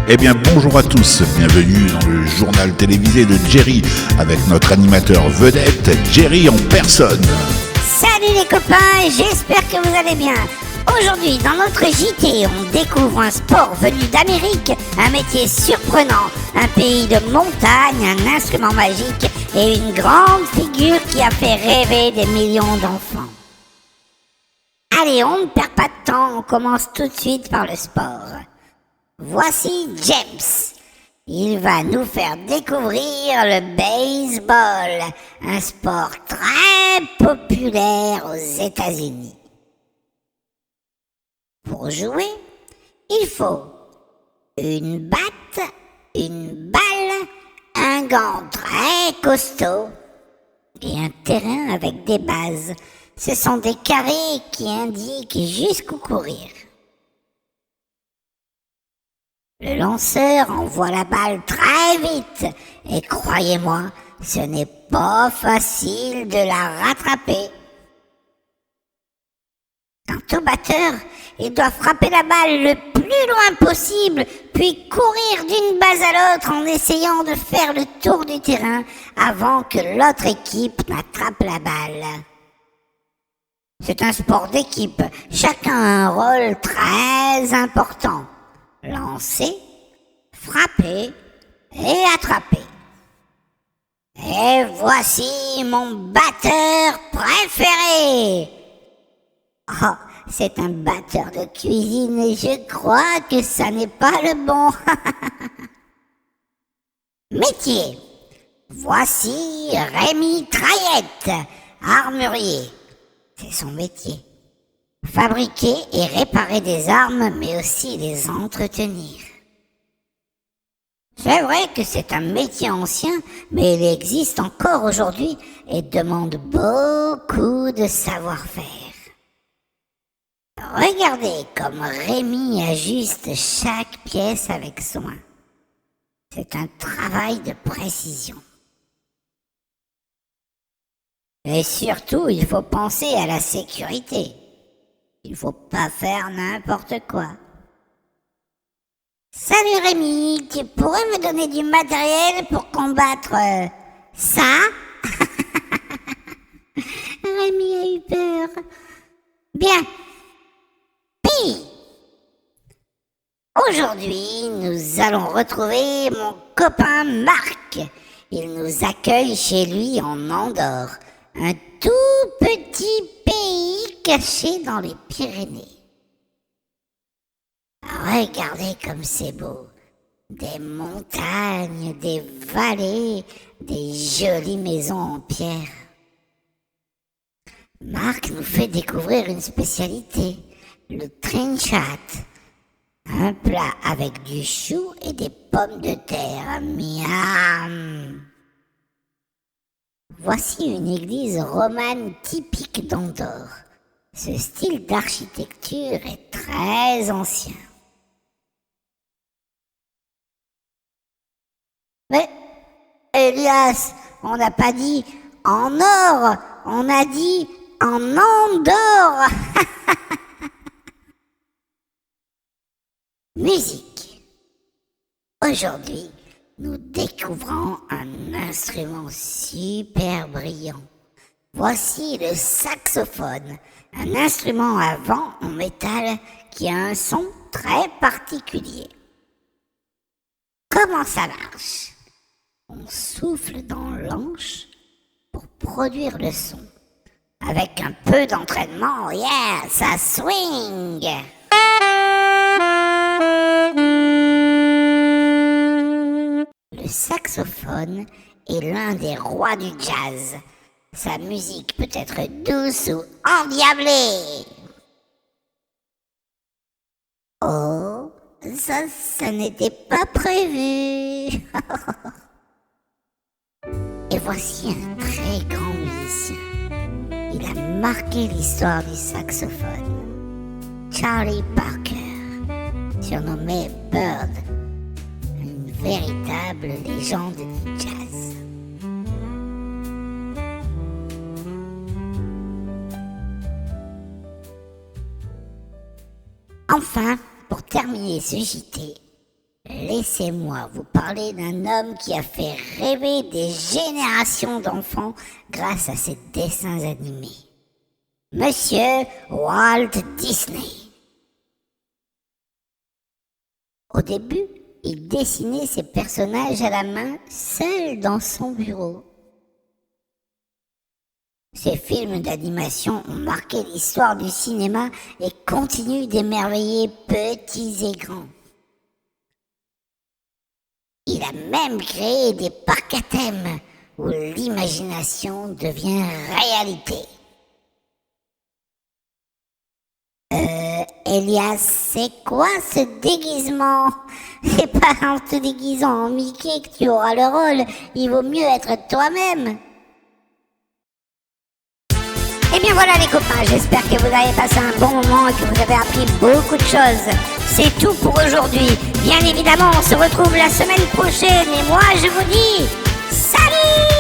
Eh bien bonjour à tous, bienvenue dans le journal télévisé de Jerry avec notre animateur vedette, Jerry en personne. Salut les copains, j'espère que vous allez bien. Aujourd'hui dans notre JT, on découvre un sport venu d'Amérique, un métier surprenant, un pays de montagne, un instrument magique et une grande figure qui a fait rêver des millions d'enfants. Allez, on ne perd pas de temps, on commence tout de suite par le sport. Voici James. Il va nous faire découvrir le baseball, un sport très populaire aux États-Unis. Pour jouer, il faut une batte, une balle, un gant très costaud et un terrain avec des bases. Ce sont des carrés qui indiquent jusqu'où courir. Le lanceur envoie la balle très vite et croyez-moi, ce n'est pas facile de la rattraper. Quant au batteur, il doit frapper la balle le plus loin possible, puis courir d'une base à l'autre en essayant de faire le tour du terrain avant que l'autre équipe n'attrape la balle. C'est un sport d'équipe, chacun a un rôle très important. Lancer, frapper et attraper. Et voici mon batteur préféré. Oh, c'est un batteur de cuisine et je crois que ça n'est pas le bon. Métier. Voici Rémi Traillette, armurier. C'est son métier. Fabriquer et réparer des armes, mais aussi les entretenir. C'est vrai que c'est un métier ancien, mais il existe encore aujourd'hui et demande beaucoup de savoir-faire. Regardez comme Rémi ajuste chaque pièce avec soin. C'est un travail de précision. Et surtout, il faut penser à la sécurité. Il faut pas faire n'importe quoi. Salut Rémi, tu pourrais me donner du matériel pour combattre ça? Rémi a eu peur. Bien. Puis, aujourd'hui, nous allons retrouver mon copain Marc. Il nous accueille chez lui en Andorre, un tout petit pays caché dans les Pyrénées. Regardez comme c'est beau. Des montagnes, des vallées, des jolies maisons en pierre. Marc nous fait découvrir une spécialité, le trinchat. Un plat avec du chou et des pommes de terre. Miam! Voici une église romane typique d'Andorre. Ce style d'architecture est très ancien. Mais, Elias, on n'a pas dit en or, on a dit en Andorre. Musique. Aujourd'hui, nous découvrons un instrument super brillant. Voici le saxophone, un instrument à vent en métal qui a un son très particulier. Comment ça marche? On souffle dans l'anche pour produire le son. Avec un peu d'entraînement, yeah, ça swing! Le saxophone est l'un des rois du jazz. Sa musique peut être douce ou endiablée. Oh, ça n'était pas prévu. Et voici un très grand musicien. Il a marqué l'histoire du saxophone. Charlie Parker, surnommé Bird, une véritable légende du jazz. Enfin, pour terminer ce JT, laissez-moi vous parler d'un homme qui a fait rêver des générations d'enfants grâce à ses dessins animés. Monsieur Walt Disney. Au début, il dessinait ses personnages à la main, seul dans son bureau. Ces films d'animation ont marqué l'histoire du cinéma et continuent d'émerveiller petits et grands. Il a même créé des parcs à thème où l'imagination devient réalité. Elias, c'est quoi ce déguisement? C'est pas en te déguisant en Mickey que tu auras le rôle, il vaut mieux être toi-même. Et bien voilà les copains, j'espère que vous avez passé un bon moment et que vous avez appris beaucoup de choses. C'est tout pour aujourd'hui. Bien évidemment, on se retrouve la semaine prochaine et moi je vous dis salut!